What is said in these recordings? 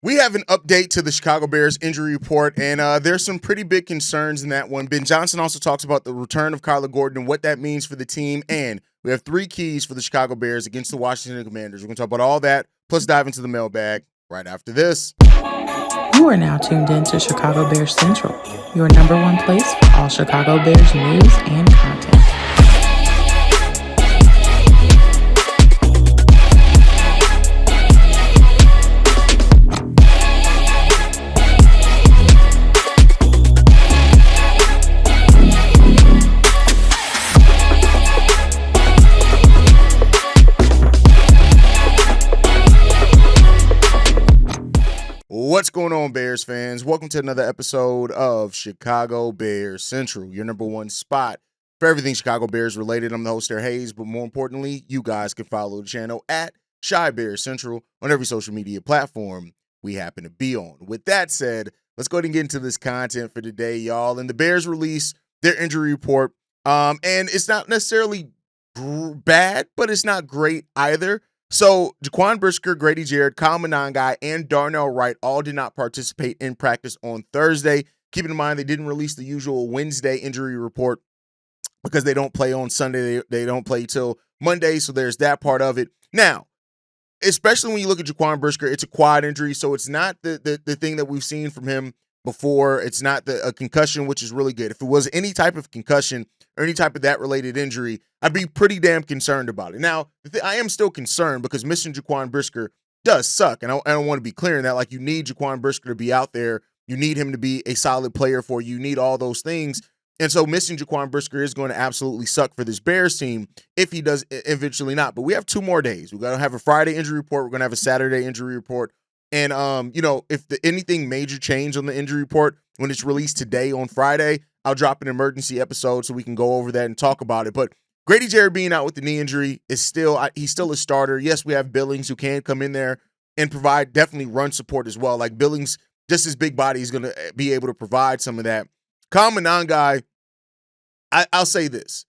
We have an update to the Chicago Bears injury report, and there's some pretty big concerns in that one. Ben Johnson also talks about the return of Kyler Gordon and what that means for the team, and we have 3 keys for the Chicago Bears against the Washington Commanders. We're going to talk about all that, plus dive into the mailbag right after this. You are now tuned in to Chicago Bears Central, your number one place for all Chicago Bears news and content. What's going on, Bears fans? Welcome to another episode of Chicago Bears Central, your number one spot for everything Chicago Bears related. I'm the host, there, Hayes, but more importantly, you guys can follow the channel at Chi Bears Central on every social media platform we happen to be on. With that said, let's go ahead and get into this content for today, y'all. And the Bears release their injury report, and it's not necessarily bad, but it's not great either. So, Jaquan Brisker, Grady Jarrett, Kyle Monangai, and Darnell Wright all did not participate in practice on Thursday. Keeping in mind, they didn't release the usual Wednesday injury report because they don't play on Sunday. They don't play till Monday, so there's that part of it. Now, especially when you look at Jaquan Brisker, it's a quad injury, so it's not the thing that we've seen from him before. It's not a concussion, which is really good. If it was any type of concussion or any type of that related injury, I'd be pretty damn concerned about it. Now, I am still concerned because missing Jaquan Brisker does suck, and I don't want to be clear in that. Like, you need Jaquan Brisker to be out there. You need him to be a solid player for you. You need all those things. And so missing Jaquan Brisker is going to absolutely suck for this Bears team if he does eventually not. But we have 2 more days. We're going to have a Friday injury report. We're going to have a Saturday injury report. And, if anything major change on the injury report, when it's released today on Friday, I'll drop an emergency episode so we can go over that and talk about it. But Grady Jarrett being out with the knee injury is he's still a starter. Yes, we have Billings who can come in there and provide definitely run support as well. Like, Billings, just his big body, is going to be able to provide some of that. Kyle Monangai, I'll say this.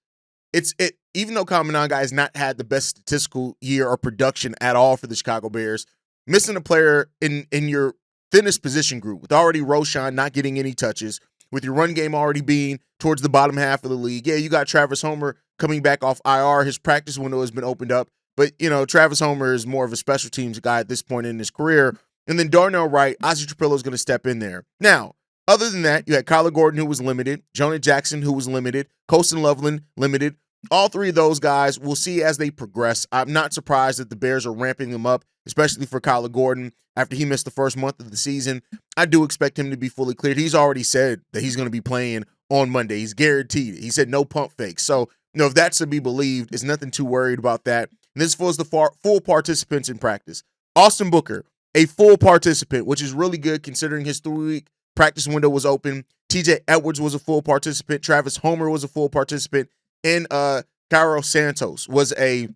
Even though Kyle Monangai has not had the best statistical year or production at all for the Chicago Bears, missing a player in your thinnest position group, with already Roschon not getting any touches, with your run game already being towards the bottom half of the league. Yeah, you got Travis Homer coming back off IR. His practice window has been opened up. But, Travis Homer is more of a special teams guy at this point in his career. And then Darnell Wright, Ozzie Trapillo is going to step in there. Now, other than that, you had Kyler Gordon, who was limited, Jonah Jackson, who was limited, Colston Loveland, limited. All 3 of those guys, we'll see as they progress. I'm not surprised that the Bears are ramping them up, especially for Kyler Gordon after he missed the first month of the season. I do expect him to be fully cleared. He's already said that he's going to be playing on Monday. He's guaranteed it. He said no pump fakes. So, if that's to be believed, there's nothing too worried about that. And this was the full participants in practice. Austin Booker, a full participant, which is really good considering his 3-week practice window was open. T.J. Edwards was a full participant. Travis Homer was a full participant. And Cairo Santos was a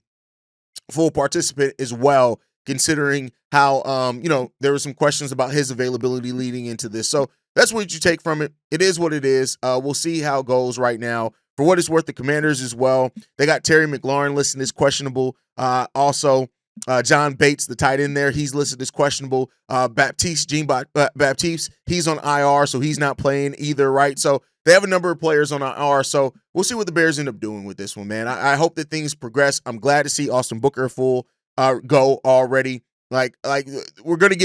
full participant as well, considering how, there were some questions about his availability leading into this. So that's what you take from it. It is what it is. We'll see how it goes right now. For what it's worth, the Commanders as well, they got Terry McLaurin listed as questionable. Also, John Bates, the tight end there, he's listed as questionable. Baptiste, he's on IR, so he's not playing either, right? So they have a number of players on IR, so we'll see what the Bears end up doing with this one, man. I hope that things progress. I'm glad to see Austin Booker full go already. Like we're gonna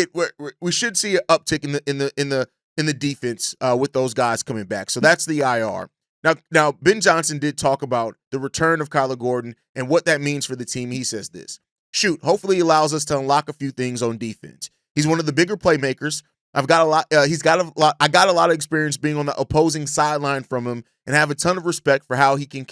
we should see an uptick in the defense with those guys coming back. So that's the IR. Now Ben Johnson did talk about the return of Kyler Gordon and what that means for the team. He says this. Hopefully he allows us to unlock a few things on defense. He's one of the bigger playmakers. I got a lot of experience being on the opposing sideline from him and have a ton of respect for how he can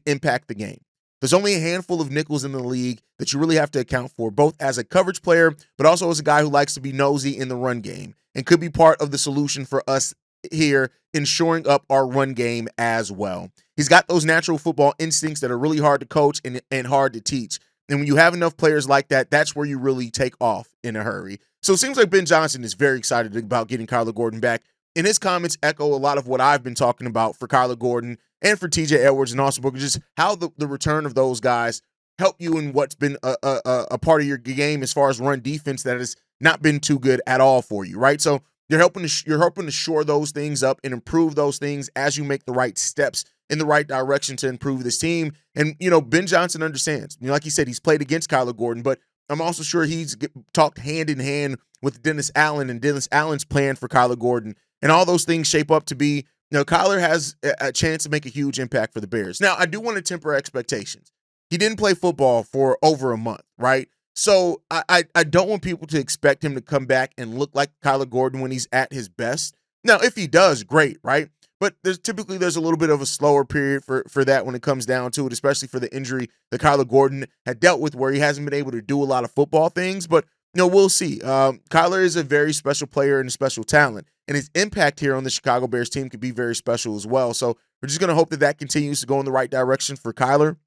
impact the game. There's only a handful of nickels in the league that you really have to account for, both as a coverage player, but also as a guy who likes to be nosy in the run game and could be part of the solution for us here in shoring up our run game as well. He's got those natural football instincts that are really hard to coach and hard to teach. And when you have enough players like that, that's where you really take off in a hurry. So it seems like Ben Johnson is very excited about getting Kyler Gordon back. And his comments echo a lot of what I've been talking about for Kyler Gordon and for T.J. Edwards and Austin Booker, just how the return of those guys help you in what's been a part of your game as far as run defense that has not been too good at all for you, right? So you're helping to shore those things up and improve those things as you make the right steps in the right direction to improve this team. And Ben Johnson understands. Like he said, he's played against Kyler Gordon, but I'm also sure he's talked hand in hand with Dennis Allen and Dennis Allen's plan for Kyler Gordon, and all those things shape up to be. Kyler has a chance to make a huge impact for the Bears. Now, I do want to temper expectations. He didn't play football for over a month, right? So I don't want people to expect him to come back and look like Kyler Gordon when he's at his best. Now, if he does, great, right? But there's a little bit of a slower period for that when it comes down to it, especially for the injury that Kyler Gordon had dealt with, where he hasn't been able to do a lot of football things. But we'll see. Kyler is a very special player and a special talent, and his impact here on the Chicago Bears team could be very special as well. So we're just going to hope that continues to go in the right direction for Kyler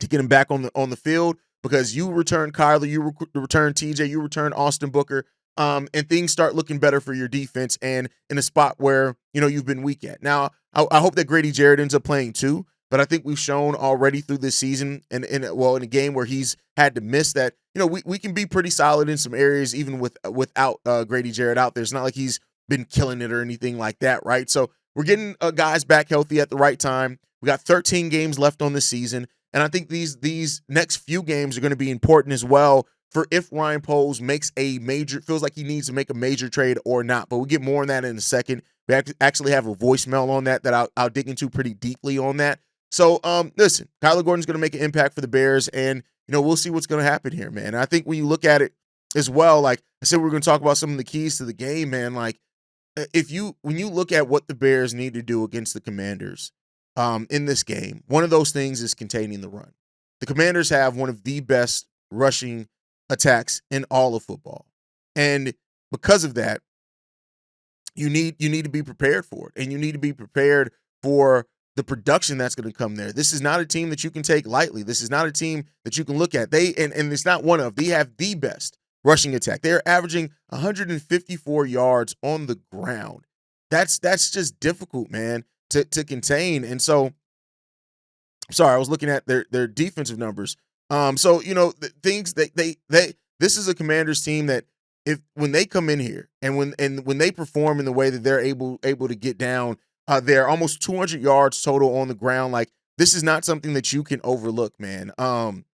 to get him back on the field, because you return Kyler, you return T.J., you return Austin Booker, and things start looking better for your defense and in a spot where you've been weak at. Now, I hope that Grady Jarrett ends up playing too, but I think we've shown already through this season and in a game where he's had to miss that, we can be pretty solid in some areas even without Grady Jarrett out there. It's not like he's been killing it or anything like that, right? So we're getting guys back healthy at the right time. We got 13 games left on the season. And I think these next few games are going to be important as well for if Ryan Poles feels like he needs to make a major trade or not. But we'll get more on that in a second. We actually have a voicemail on that I'll dig into pretty deeply on that. So listen, Kyler Gordon's going to make an impact for the Bears, and we'll see what's going to happen here, man. And I think when you look at it as well, like I said, we're going to talk about some of the keys to the game, man. Like when you look at what the Bears need to do against the Commanders, in this game, one of those things is containing the run. The Commanders have one of the best rushing attacks in all of football. And because of that, you need to be prepared for it. And you need to be prepared for the production that's going to come there. This is not a team that you can take lightly. This is not a team that you can look at. They it's not one of. They have the best rushing attack. They're averaging 154 yards on the ground. That's just difficult, man, to contain. And so, sorry, I was looking at their defensive numbers. So the things this is a Commanders team that when they come in here and when they perform in the way that they're able to get down, they're almost 200 yards total on the ground. Like, this is not something that you can overlook, man.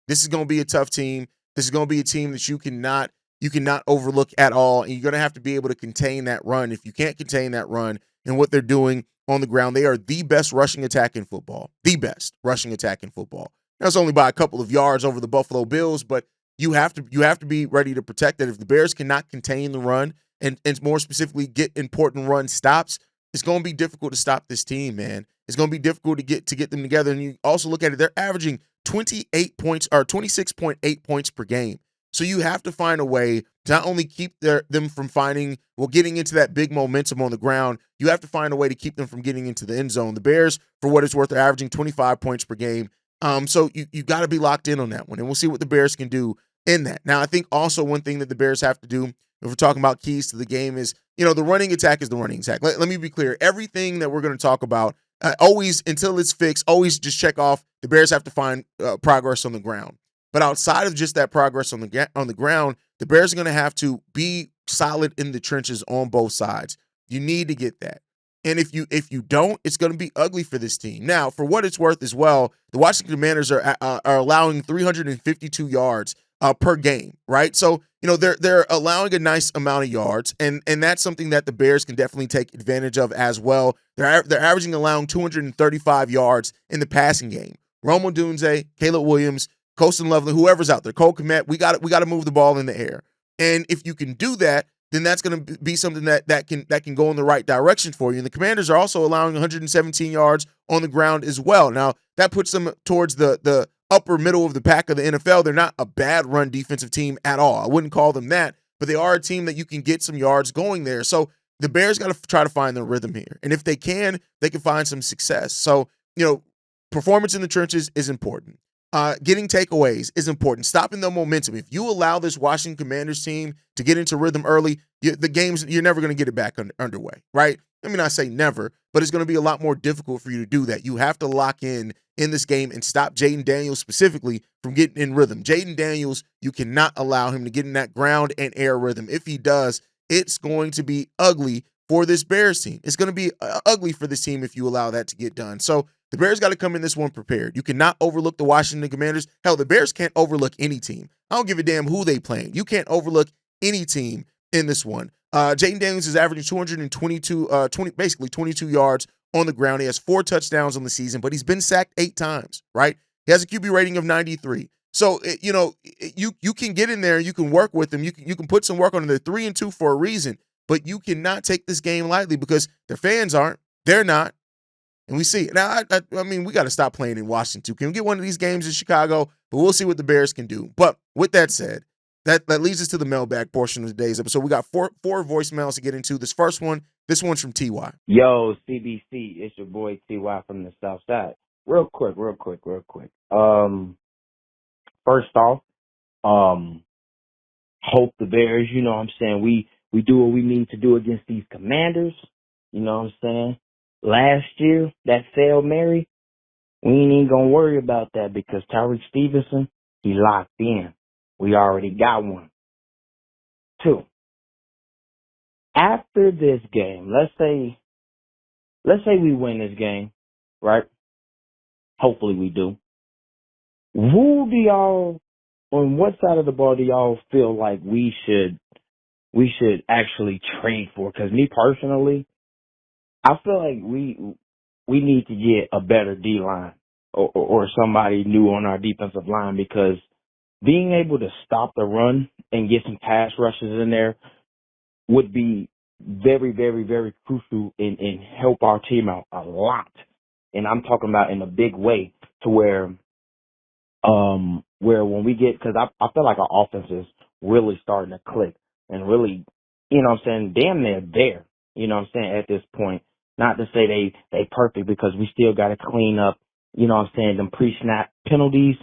This is going to be a tough team. This is going to be a team that you cannot overlook at all, and you're going to have to be able to contain that run. If you can't contain that run and what they're doing on the ground, they are the best rushing attack in football. The best rushing attack in football. That's only by a couple of yards over the Buffalo Bills, but you have to be ready to protect that. If the Bears cannot contain the run and more specifically get important run stops, it's going to be difficult to stop this team, man. It's going to be difficult to get them together. And you also look at it, they're averaging 28 points or 26.8 points per game. So you have to find a way to not only keep them from getting into that big momentum on the ground, you have to find a way to keep them from getting into the end zone. The Bears, for what it's worth, are averaging 25 points per game. So you got to be locked in on that one, and we'll see what the Bears can do in that. Now, I think also one thing that the Bears have to do, if we're talking about keys to the game, is, the running attack is the running attack. Let me be clear. Everything that we're going to talk about, always, until it's fixed, always just check off the Bears have to find progress on the ground. But outside of just that progress on the ground, the Bears are going to have to be solid in the trenches on both sides. You need to get that. And if you don't, it's going to be ugly for this team. Now, for what it's worth as well, the Washington Commanders are allowing 352 yards per game, right? So, they're allowing a nice amount of yards, and that's something that the Bears can definitely take advantage of as well. They're allowing 235 yards in the passing game. Rome Odunze, Caleb Williams, Colston Loveland, whoever's out there, Cole Kmet, we got to move the ball in the air. And if you can do that, then that's going to be something that can go in the right direction for you. And the Commanders are also allowing 117 yards on the ground as well. Now, that puts them towards the upper middle of the pack of the NFL. They're not a bad run defensive team at all. I wouldn't call them that, but they are a team that you can get some yards going there. So the Bears got to try to find their rhythm here. And if they can find some success. So, performance in the trenches is important. Getting takeaways is important. Stopping the momentum. If you allow this Washington Commanders team to get into rhythm early, you're never going to get it back underway, right? I mean, I say never, but it's going to be a lot more difficult for you to do that. You have to lock in in this game and stop Jaden Daniels specifically from getting in rhythm. Jaden Daniels, you cannot allow him to get in that ground and air rhythm. If he does, it's going to be ugly for this Bears team. It's going to be ugly for this team if you allow that to get done. So the Bears got to come in this one prepared. You cannot overlook the Washington Commanders. Hell, the Bears can't overlook any team. I don't give a damn who they playing. You can't overlook any team in this one. Jaden Daniels is averaging 22 yards on the ground. He has 4 touchdowns on the season, but he's been sacked 8 times, right? He has a QB rating of 93. So, you can get in there and you can work with them. You can put some work on them. They're 3-2 for a reason, but you cannot take this game lightly because their fans aren't. They're not. And we see it. Now, I mean, we got to stop playing in Washington too. Can we get one of these games in Chicago? But we'll see what the Bears can do. But with that said, that leads us to the mailbag portion of today's episode. We got four voicemails to get into. This one's from TY. Yo, CBC, it's your boy TY from the South Side. Real quick. First off, hope the Bears, you know what I'm saying, we do what we need to do against these Commanders. You know what I'm saying? Last year, that failed Mary, we ain't even gonna worry about that because Tyreek Stevenson, he locked in. We already got one. 2, after this game, let's say we win this game, right? Hopefully we do. Who do y'all, on what side of the ball do y'all feel like we should actually trade for? Because me personally, I feel like we need to get a better D-line or somebody new on our defensive line because being able to stop the run and get some pass rushes in there would be very, very, very crucial and help our team out a lot. And I'm talking about in a big way to where when we get, because I feel like our offense is really starting to click and really, you know what I'm saying, damn near there, you know what I'm saying, at this point. Not to say they perfect because we still got to clean up, you know what I'm saying, them pre-snap penalties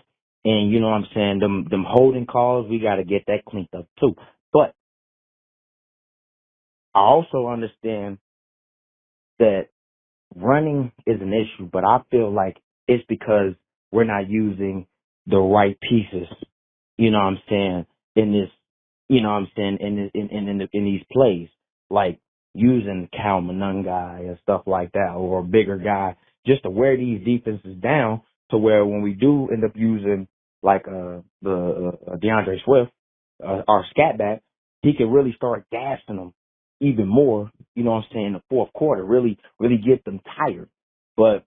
and, you know what I'm saying, them holding calls, we got to get that cleaned up too. But I also understand that running is an issue, but I feel like it's because we're not using the right pieces, you know what I'm saying, in this, you know what I'm saying, in these plays, like using Cal Monungai and stuff like that, or a bigger guy, just to wear these defenses down to where when we do end up using like the DeAndre Swift, our scat back, he can really start gassing them even more, you know what I'm saying, in the fourth quarter, really get them tired. But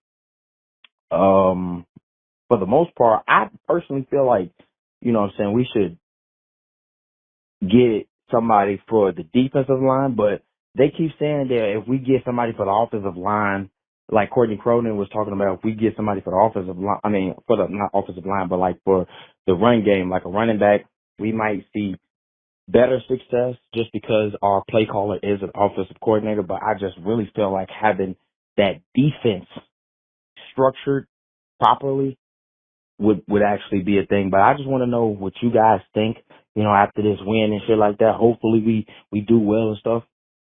for the most part, I personally feel like, you know what I'm saying, we should get somebody for the defensive line, but they keep saying that if we get somebody for the offensive line, like Courtney Cronin was talking about, if we get somebody for the offensive line, I mean, for the, not offensive line, but like for the run game, like a running back, we might see better success just because our play caller is an offensive coordinator, but I just really feel like having that defense structured properly would actually be a thing. But I just want to know what you guys think, you know, after this win and shit like that. Hopefully we do well and stuff.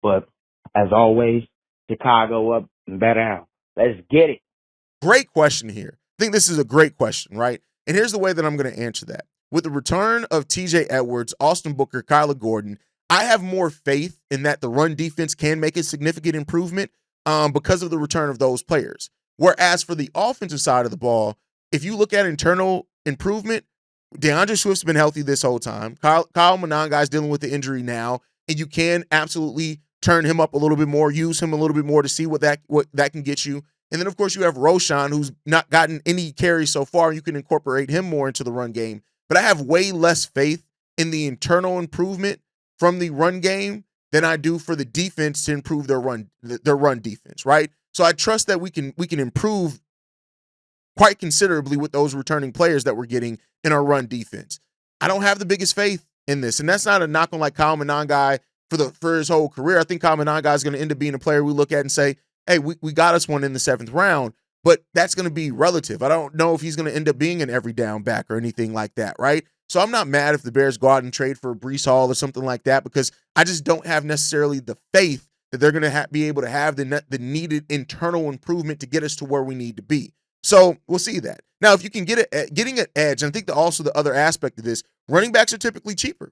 But as always, Chicago up and better out. Let's get it. Great question here. I think this is a great question, right? And here's the way that I'm going to answer that. With the return of T.J. Edwards, Austin Booker, Kyler Gordon, I have more faith in that the run defense can make a significant improvement because of the return of those players. Whereas for the offensive side of the ball, if you look at internal improvement, DeAndre Swift's been healthy this whole time. Kyle Monangai's dealing with the injury now, and you can absolutely turn him up a little bit more, use him a little bit more to see what that can get you. And then, of course, you have Roshan, who's not gotten any carries so far. You can incorporate him more into the run game. But I have way less faith in the internal improvement from the run game than I do for the defense to improve their run defense, right? So I trust that we can improve quite considerably with those returning players that we're getting in our run defense. I don't have the biggest faith in this, and that's not a knock on like Kyle Monangai for his whole career. I think Kyle Monangai is going to end up being a player we look at and say, hey, we got us one in the 7th round, but that's going to be relative. I don't know if he's going to end up being an every down back or anything like that, right? So I'm not mad if the Bears go out and trade for Breece Hall or something like that because I just don't have necessarily the faith that they're going to be able to have the needed internal improvement to get us to where we need to be. So we'll see that. Now, if you can getting an edge, and I think also the other aspect of this, running backs are typically cheaper.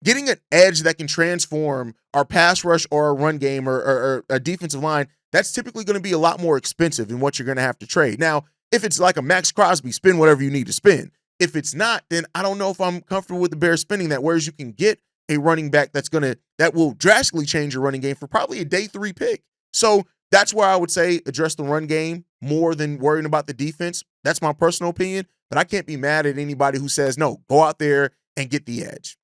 Getting an edge that can transform our pass rush or our run game or a defensive line, that's typically going to be a lot more expensive than what you're going to have to trade. Now, if it's like a Max Crosby, spend whatever you need to spend. If it's not, then I don't know if I'm comfortable with the Bears spending that, whereas you can get a running back that will drastically change your running game for probably a day 3 pick. So that's where I would say address the run game more than worrying about the defense. That's my personal opinion, but I can't be mad at anybody who says, no, go out there and get the edge.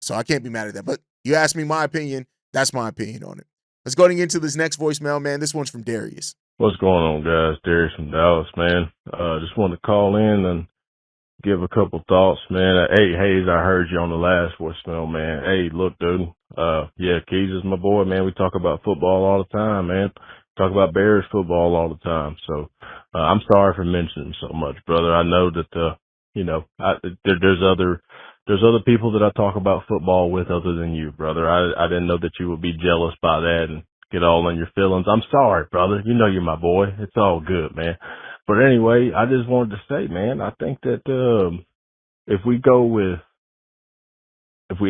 So I can't be mad at that. But you asked me my opinion, that's my opinion on it. Let's go into this next voicemail, man. This one's from Darius. What's going on, guys? Darius from Dallas, man. Just wanted to call in and give a couple thoughts, man. Hey, Hayes, I heard you on the last voicemail, man. Hey, look, dude. Yeah, Keys is my boy, man. We talk about football all the time, man. Talk about Bears football all the time. So, I'm sorry for mentioning so much, brother. I know that, there's other people that I talk about football with other than you, brother. I didn't know that you would be jealous by that and get all in your feelings. I'm sorry, brother. You know you're my boy. It's all good, man. But anyway, I just wanted to say, man, I think that if we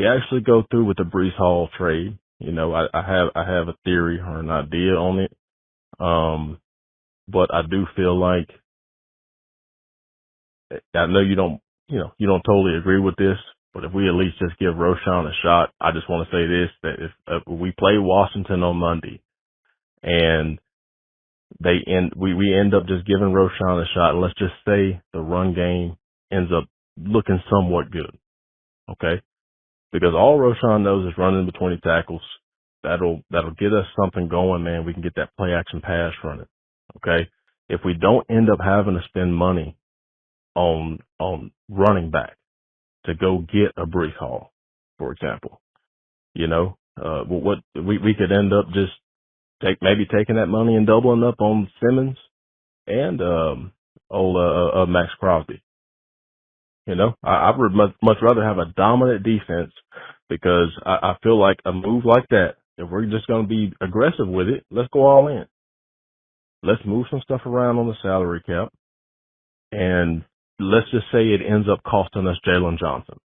actually go through with the Breece Hall trade, I have a theory or an idea on it. But I do feel like, I know you don't totally agree with this, but if we at least just give Roschon a shot, I just want to say this, that if we play Washington on Monday and we end up just giving Roschon a shot, and let's just say the run game ends up looking somewhat good, okay? Because all Roschon knows is running between the tackles. That'll get us something going, man. We can get that play action pass running, okay? If we don't end up having to spend money on running back to go get a Breece Hall, for example, what we could end up just taking that money and doubling up on Simmons and Max Crosby. I would much rather have a dominant defense, because I feel like a move like that, if we're just going to be aggressive with it, let's go all in. Let's move some stuff around on the salary cap, and let's just say it ends up costing us Jalen Johnson.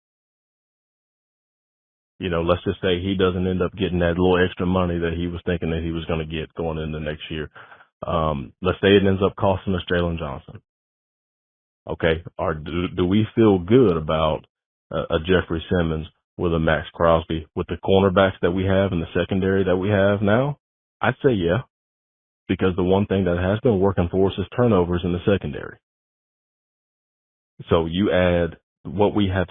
Let's just say he doesn't end up getting that little extra money that he was thinking that he was going to get going into next year. Let's say it ends up costing us Jalen Johnson. Okay. Or do we feel good about a Jeffrey Simmons with a Max Crosby with the cornerbacks that we have and the secondary that we have now? I'd say yeah, because the one thing that has been working for us is turnovers in the secondary. So you add what we have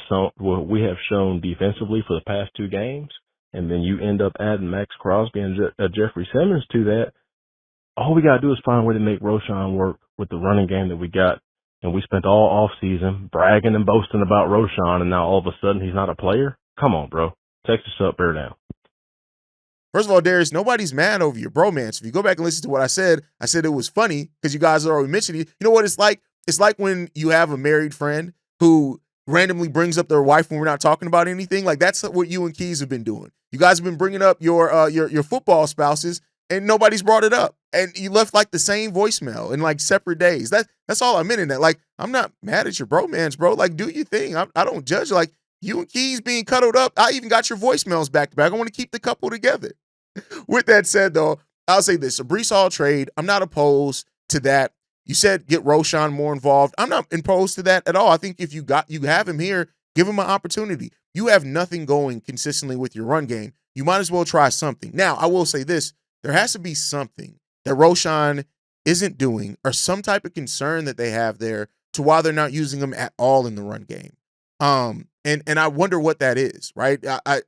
shown defensively for the past 2 games, and then you end up adding Max Crosby and Jeffrey Simmons to that. All we got to do is find a way to make Roschon work with the running game that we got. And we spent all off season bragging and boasting about Roschon, and now all of a sudden he's not a player? Come on, bro. Texas up, bear down. First of all, Darius, nobody's mad over your bromance. If you go back and listen to what I said it was funny because you guys already mentioned it. You know what it's like? It's like when you have a married friend who randomly brings up their wife when we're not talking about anything. Like, that's what you and Keys have been doing. You guys have been bringing up your football spouses, and nobody's brought it up. And you left like the same voicemail in like separate days. That's all I meant in that. Like, I'm not mad at your bromance, bro. Like, do your thing. I don't judge. Like, you and Keys being cuddled up, I even got your voicemails back to back. I want to keep the couple together. With that said, though, I'll say this. A Breece Hall trade, I'm not opposed to that. You said get Roschon more involved. I'm not opposed to that at all. I think if you have him here, give him an opportunity. You have nothing going consistently with your run game. You might as well try something. Now, I will say this. There has to be something that Roschon isn't doing, or some type of concern that they have there to why they're not using him at all in the run game. And I wonder what that is, right?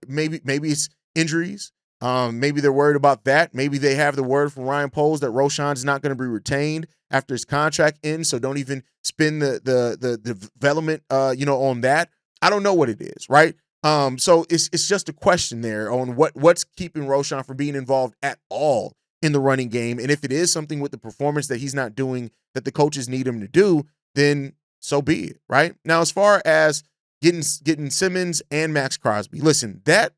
Maybe it's injuries. Maybe they're worried about that. Maybe they have the word from Ryan Poles that Roschon's not going to be retained after his contract ends, so don't even spend the development on that. I don't know what it is, right? So it's just a question there on what's keeping Roschon from being involved at all in the running game. And if it is something with the performance that he's not doing that the coaches need him to do, then so be it, right? Now, as far as getting Simmons and Max Crosby, listen, that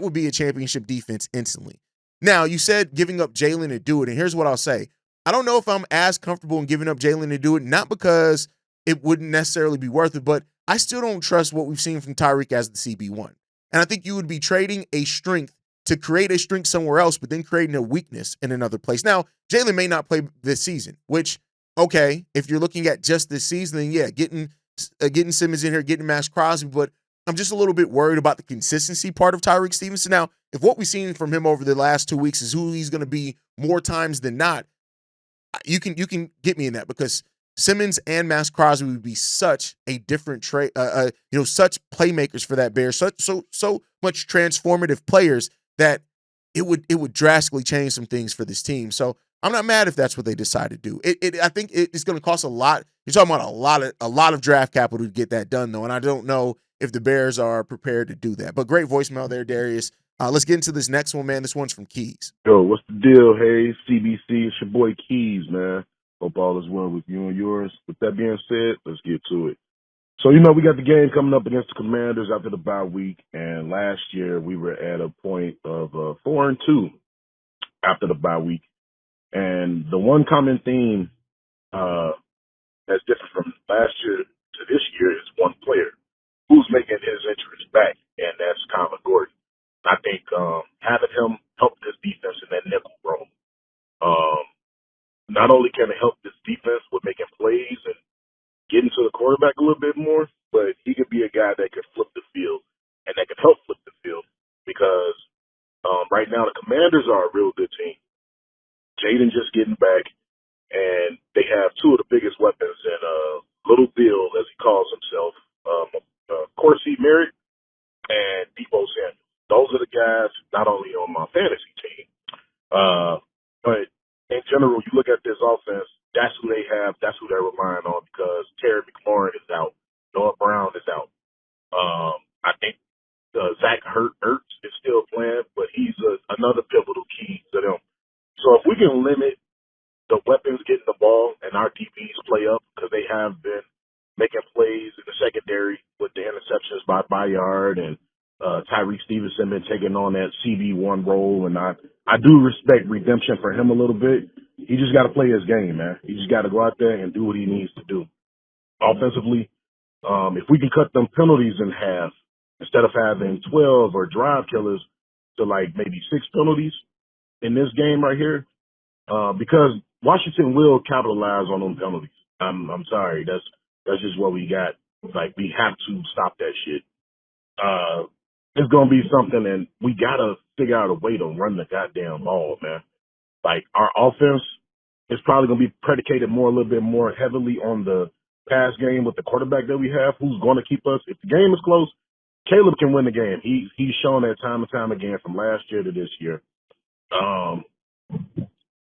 would be a championship defense instantly. Now, you said giving up Jalen to do it, and here's what I'll say. I don't know if I'm as comfortable in giving up Jalen to do it, not because it wouldn't necessarily be worth it, but I still don't trust what we've seen from Tyreek as the CB1. And I think you would be trading a strength to create a strength somewhere else, but then creating a weakness in another place. Now, Jalen may not play this season, which, okay, if you're looking at just this season, then yeah, getting Simmons in here, getting Max Crosby, but I'm just a little bit worried about the consistency part of Tyreek Stevenson. Now, if what we've seen from him over the last 2 weeks is who he's going to be more times than not, you can get me in that, because Simmons and Max Crosby would be such a different trade, such playmakers for that Bears, so much transformative players that it would drastically change some things for this team. So I'm not mad if that's what they decide to do. I think it's going to cost a lot. You're talking about a lot of draft capital to get that done, though, and I don't know if the Bears are prepared to do that. But great voicemail there, Darius. Let's get into this next one, man. This one's from Keys. Yo, what's the deal? Hey, CBC, it's your boy Keys, man. Hope all is well with you and yours. With that being said, let's get to it. So, we got the game coming up against the Commanders after the bye week, and last year we were at a point of 4-2 after the bye week. And the one common theme that's different from last year to this year is one player who's making his entrance back, and that's Kyler Gordon. I think having him help this defense in that nickel role, not only can it help this defense with making plays and getting to the quarterback a little bit more, but he could be a guy that could flip the field and that could help flip the field, because right now the Commanders are a real good team. Jaden just getting back, and they have two of the biggest weapons in Little Bill, as he calls himself, Corsi Merritt and Debo Samuel. Those are the guys not only on my fantasy team, but in general, you look at this offense, that's who they have, that's who they're relying on, because Terry McLaurin is out, Noah Brown is out. I think Zach Ertz is still playing, but he's another pivotal key to them. So if we can limit the weapons getting the ball and our DBs play up, because they have been making plays in the secondary with the interceptions by Bayard, and Tyreek Stevenson been taking on that CB1 role, and I do respect redemption for him a little bit. He just got to play his game, man. He just got to go out there and do what he needs to do. Offensively, if we can cut them penalties in half, instead of having 12 or drive killers to like maybe 6 penalties in this game right here, because Washington will capitalize on them penalties. I'm sorry, that's just what we got. Like, we have to stop that shit. It's gonna be something, and we gotta figure out a way to run the goddamn ball, man. Like, our offense is probably gonna be predicated a little bit more heavily on the pass game with the quarterback that we have, who's going to keep us. If the game is close, Caleb can win the game. He's shown that time and time again from last year to this year.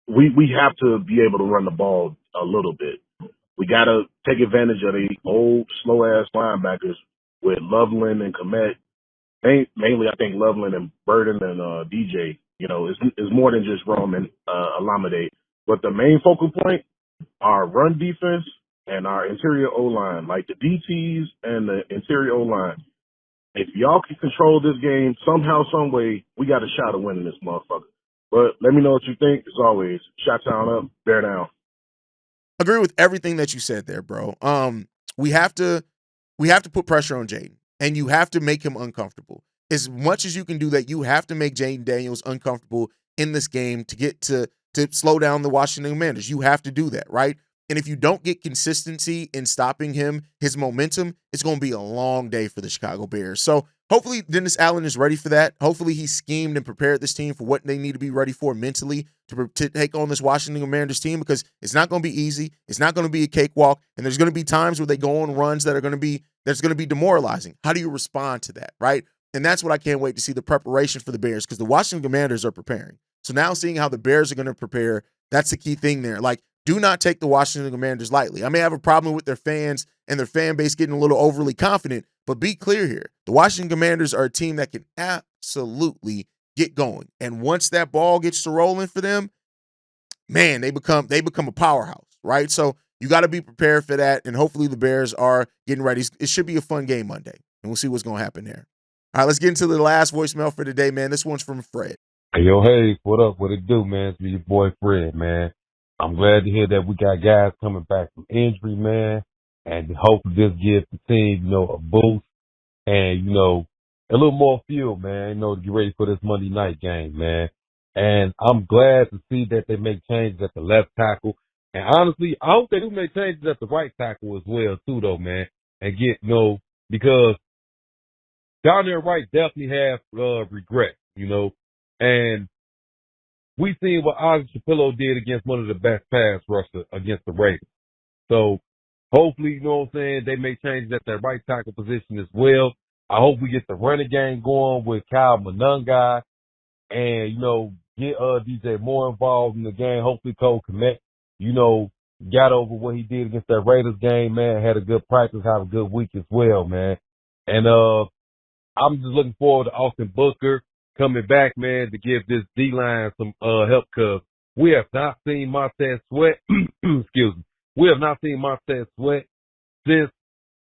We have to be able to run the ball a little bit. We got to take advantage of the old, slow-ass linebackers with Loveland and Komet. Mainly, I think Loveland and Burden and DJ, is more than just Roman Alameda. But the main focal point, our run defense and our interior O-line, like the DTs and the interior O-line. If y'all can control this game somehow, some way, we got a shot of winning this motherfucker. But let me know what you think. As always, Shot-town up, bear down. Agree with everything that you said there, bro. We have to put pressure on Jaden, and you have to make him uncomfortable. As much as you can do that, you have to make Jaden Daniels uncomfortable in this game to get to slow down the Washington Commanders. You have to do that, right? And if you don't get consistency in stopping him, his momentum, it's going to be a long day for the Chicago Bears. So hopefully Dennis Allen is ready for that. Hopefully he schemed and prepared this team for what they need to be ready for mentally to take on this Washington Commanders team, because it's not going to be easy. It's not going to be a cakewalk. And there's going to be times where they go on runs that's going to be demoralizing. How do you respond to that, right? And that's what I can't wait to see, the preparation for the Bears, because the Washington Commanders are preparing. So now seeing how the Bears are going to prepare, that's the key thing there. Like, do not take the Washington Commanders lightly. I may have a problem with their fans and their fan base getting a little overly confident, but be clear here. The Washington Commanders are a team that can absolutely get going. And once that ball gets to rolling for them, man, they become a powerhouse, right? So you got to be prepared for that, and hopefully the Bears are getting ready. It should be a fun game Monday, and we'll see what's going to happen there. All right, let's get into the last voicemail for today, man. This one's from Fred. Hey, yo, hey, what up? What it do, man? It's your boy Fred, man. I'm glad to hear that we got guys coming back from injury, man, and hopefully this gives the team, a boost and, a little more fuel, man, to get ready for this Monday night game, man. And I'm glad to see that they make changes at the left tackle. And honestly, I hope they do make changes at the right tackle as well, too, though, man. And get, because down there right definitely have regret, and we seen what Ozzie Shapiro did against one of the best pass rushers against the Raiders. So hopefully, they make changes at that right tackle position as well. I hope we get the running game going with Kyle Monungai and, get DJ Moore involved in the game. Hopefully Cole Kmet, got over what he did against that Raiders game, man. Had a good practice, had a good week as well, man. And I'm just looking forward to Austin Booker coming back, man, to give this D-line some help, because we have not seen Montez Sweat, excuse me, we have not seen Montez Sweat since,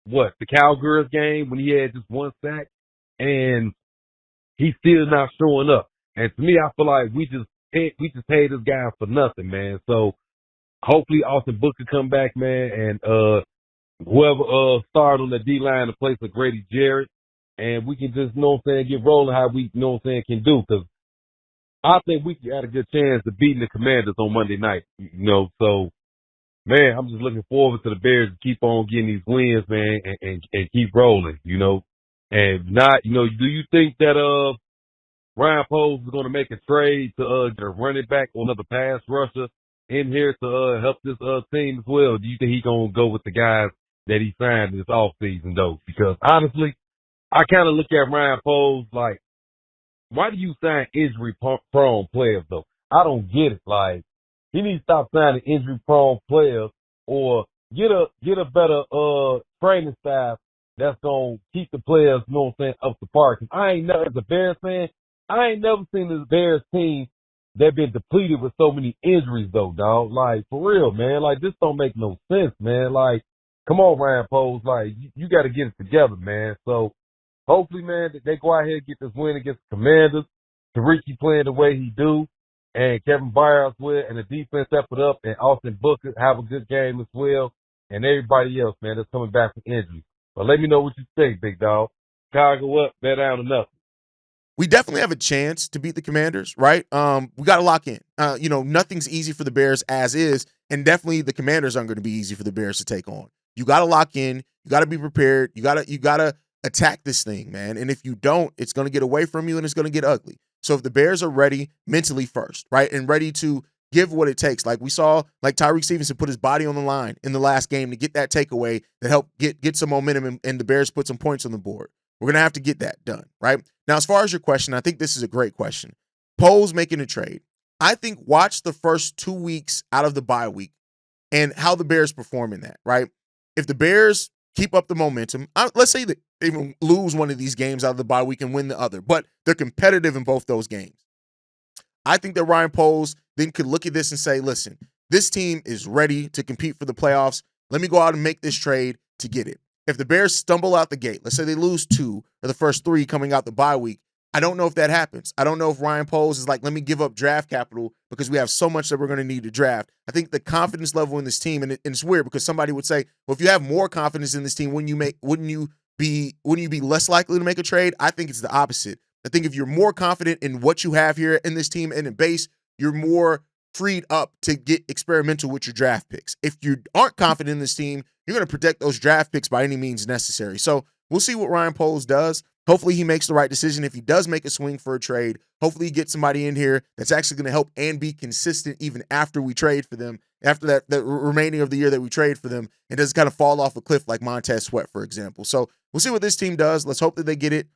the Cowgirls game when he had just one sack, and he's still not showing up. And to me, I feel like we just paid this guy for nothing, man. So hopefully Austin Booker come back, man, and whoever started on the D-line in place of Grady Jarrett, and we can just, get rolling how we, can do. Because I think we got a good chance of beating the Commanders on Monday night, So, man, I'm just looking forward to the Bears to keep on getting these wins, man, and keep rolling, And not, do you think that Ryan Poles is going to make a trade to get a running back or another pass rusher in here to help this team as well? Do you think he's going to go with the guys that he signed this offseason, though? Because, honestly, I kind of look at Ryan Poles like, why do you sign injury-prone players, though? I don't get it. Like, he needs to stop signing injury-prone players or get a better training staff that's going to keep the players, up to par. Because as a Bears fan, I ain't never seen this Bears team that been depleted with so many injuries, though, dog. Like, for real, man. Like, this don't make no sense, man. Like, come on, Ryan Poles. Like, you got to get it together, man. So, hopefully, man, that they go out here and get this win against the Commanders. Tariq playing the way he do, and Kevin Byers will, and the defense step it up, and Austin Booker have a good game as well, and everybody else, man, that's coming back from injury. But let me know what you think, big dog. Chicago up, bet down to nothing. We definitely have a chance to beat the Commanders, right? We got to lock in. Nothing's easy for the Bears as is, and definitely the Commanders aren't going to be easy for the Bears to take on. You got to lock in. You got to be prepared. You got to attack this thing, man. And if you don't, it's going to get away from you and it's going to get ugly. So if the Bears are ready mentally first, right, and ready to give what it takes, like we saw, like Tyreek Stevenson put his body on the line in the last game to get that takeaway that helped get some momentum and the Bears put some points on the board. We're going to have to get that done, right? Now, as far as your question, I think this is a great question. Poles making a trade. I think watch the first 2 weeks out of the bye week and how the Bears perform in that, right? If the Bears keep up the momentum, let's say that they even lose one of these games out of the bye week and win the other, but they're competitive in both those games. I think that Ryan Poles then could look at this and say, listen, this team is ready to compete for the playoffs. Let me go out and make this trade to get it. If the Bears stumble out the gate, let's say they lose 2 or the first 3 coming out the bye week, I don't know if that happens. I don't know if Ryan Poles is like, let me give up draft capital because we have so much that we're going to need to draft. I think the confidence level in this team, and it's weird because somebody would say, well, if you have more confidence in this team, wouldn't you be less likely to make a trade? I think it's the opposite. I think if you're more confident in what you have here in this team and in base, you're more freed up to get experimental with your draft picks. If you aren't confident in this team, you're going to protect those draft picks by any means necessary. So we'll see what Ryan Poles does. Hopefully he makes the right decision. If he does make a swing for a trade, hopefully he gets somebody in here that's actually going to help and be consistent even after we trade for them, after that the remaining of the year that we trade for them, and doesn't kind of fall off a cliff like Montez Sweat, for example. So we'll see what this team does. Let's hope that they get it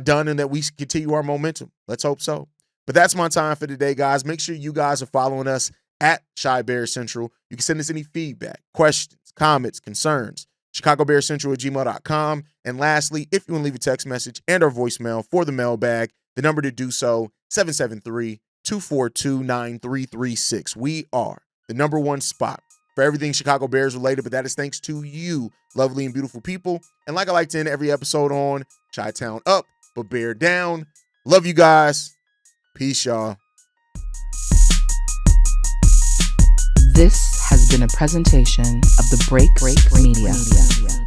done and that we continue our momentum. Let's hope so. But that's my time for today, guys. Make sure you guys are following us at Shy Bears Central. You can send us any feedback, questions, comments, concerns, ChicagoBearsCentral@gmail.com. And lastly, if you want to leave a text message and our voicemail for the mailbag, the number to do so, 773-242-9336. We are the number one spot for everything Chicago Bears related, but that is thanks to you, lovely and beautiful people. And like I like to end every episode on, Chi-Town up, but Bear down. Love you guys. Peace, y'all. This has been a presentation of the Break Media.